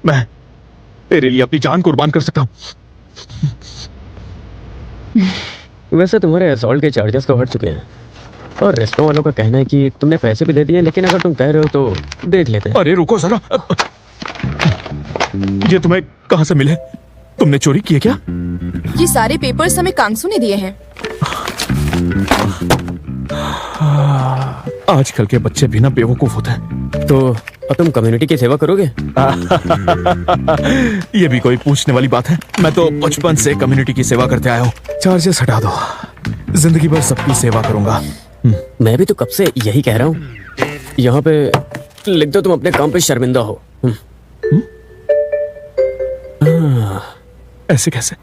मैं तेरे लिए अपनी जान कुर्बान कर सकता हूँ। वैसे तुम्हारे असॉल्ट के चार्जेस तो हट चुके हैं और रेस्टोरेंट वालों का कहना है कि तुमने पैसे भी दे दिए, लेकिन अगर तुम कह रहे हो तो देख लेते हैं। अरे रुको जरा, ये तुम्हें कहाँ से मिले? तुमने चोरी किए क्या? ये सारे पेपर्स हमें कांगसू ने दिए हैं। आजकल के बच्चे भी ना बेवकूफ होते हैं। तो तुम कम्युनिटी की सेवा करोगे? ये भी कोई पूछने वाली बात है? मैं तो बचपन से कम्युनिटी की सेवा करते आया हूँ। चार्जेस हटा दो, जिंदगी भर सबकी सेवा करूंगा। मैं भी तो कब से यही कह रहा हूँ। यहाँ पे लिख दो तुम अपने काम पे शर्मिंदा हो। ऐसे कैसे?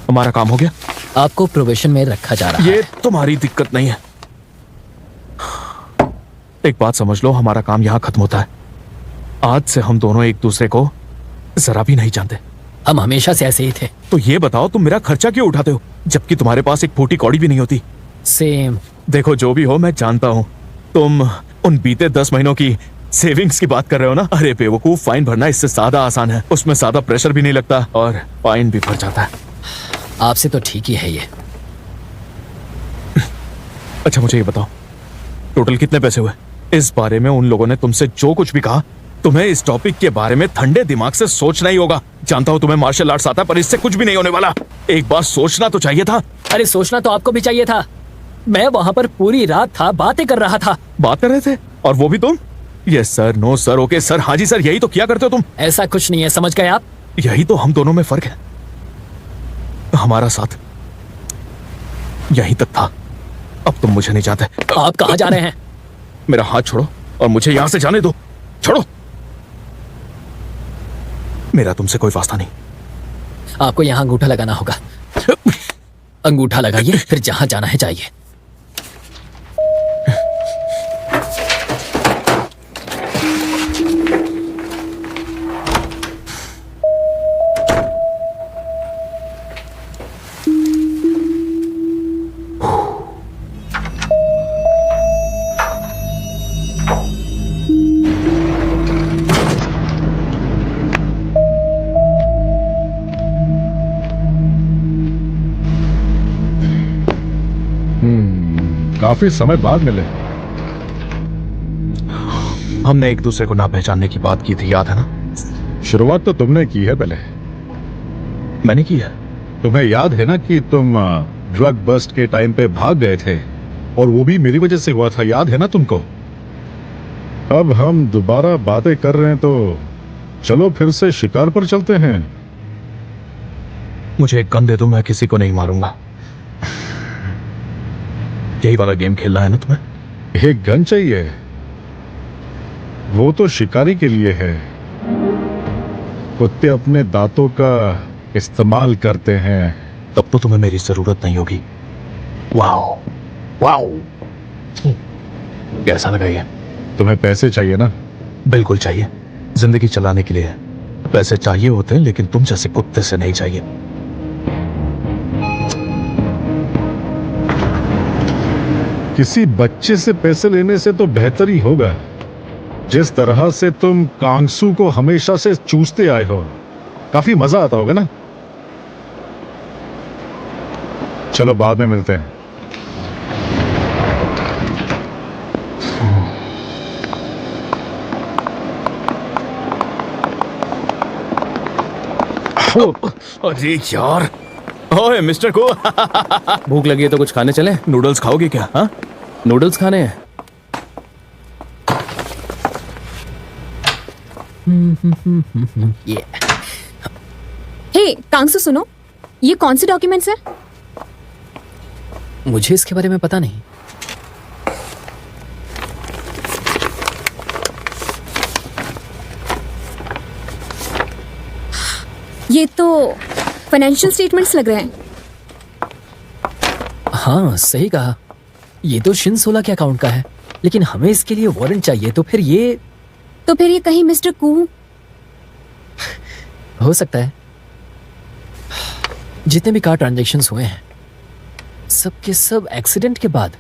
हमारा काम हो गया। आपको प्रोबेशन में रखा जा रहा है। ये तुम्हारी दिक्कत नहीं है। एक बात समझ लो, हमारा काम यहाँ खत्म होता है। आज से हम दोनों एक दूसरे को जरा भी नहीं जानते। हम हमेशा से ऐसे ही थे। तो ये बताओ, तुम मेरा खर्चा क्यों उठाते हो जबकि तुम्हारे पास एक फूटी कौड़ी भी नहीं होती? सेम। देखो, जो भी हो, मैं जानता हूँ तुम उन बीते 10 महीनों की सेविंग्स की बात कर रहे हो ना। अरे बेवकूफ, फाइन भरना इससे ज्यादा आसान है। उसमें ज्यादा प्रेशर भी नहीं लगता और फाइन भी भर जाता है। आपसे तो ठीक ही है ये। अच्छा मुझे ये बताओ, टोटल कितने पैसे हुए? इस बारे में उन लोगों ने तुमसे जो कुछ भी कहा, तुम्हें इस टॉपिक के बारे में ठंडे दिमाग से सोचना ही होगा। जानता हूँ तुम्हें मार्शल आर्ट्स आता है, पर इससे कुछ भी नहीं होने वाला। एक बार सोचना तो चाहिए था। अरे सोचना तो आपको भी चाहिए था। मैं वहां पर पूरी रात था, बातें कर रहा था। बात कर रहे थे? और वो भी तुम? Yes sir, no sir, okay sir, हाँ जी सर, यही तो किया करते हो तुम। ऐसा कुछ नहीं है, समझ गए आप? यही तो हम दोनों में फर्क है। हमारा साथ यहीं तक था, अब तुम मुझे नहीं चाहते। आप कहाँ जा रहे हैं? मेरा हाथ छोड़ो और मुझे यहां से जाने दो। छोड़ो, मेरा तुमसे कोई वास्ता नहीं। आपको यहाँ अंगूठा लगाना होगा। अंगूठा लगाइए, फिर जहां जाना है जाइए। काफी समय बाद मिले। हमने एक दूसरे को ना पहचानने की बात की थी, याद है ना? शुरुआत तो तुमने की है पहले। मैंने की है? तुम्हें याद है ना कि तुम ड्रग बस्ट के टाइम पे भाग गए थे और वो भी मेरी वजह से हुआ था, याद है ना तुमको? अब हम दोबारा बातें कर रहे हैं तो चलो फिर से शिकार पर चलते हैं। मुझे एक गन दे दो, मैं किसी को नहीं मारूंगा। यही वाला गेम खेलना है ना तुम्हें? एक गन चाहिए? वो तो शिकारी के लिए है। कुत्ते अपने दांतों का इस्तेमाल करते हैं। तब तो तुम्हें मेरी जरूरत नहीं होगी। वाओ वाओ, कैसा लगा ये? तुम्हें पैसे चाहिए ना? बिल्कुल चाहिए, जिंदगी चलाने के लिए पैसे चाहिए होते हैं, लेकिन तुम जैसे कुत्ते से नहीं चाहिए। किसी बच्चे से पैसे लेने से तो बेहतर ही होगा। जिस तरह से तुम कांगसू को हमेशा से चूसते आए हो, काफी मजा आता होगा ना? चलो बाद में मिलते हैं। अरे यार, ओए मिस्टर को भूख लगी है तो कुछ खाने चले? नूडल्स खाओगे क्या? हाँ, नूडल्स खाने हैं। ये हे कांगसू, सुनो, ये कौन से डॉक्यूमेंट्स हैं? मुझे इसके बारे में पता नहीं। ये तो फाइनेंशियल स्टेटमेंट्स लग रहे हैं। हाँ सही कहा, ये तो शिन 16 के अकाउंट का है, लेकिन हमें इसके लिए वारंट चाहिए। तो फिर ये कहीं मिस्टर कू? हो सकता है। जितने भी कार ट्रांजैक्शंस हुए हैं, सब के सब एक्सीडेंट के बाद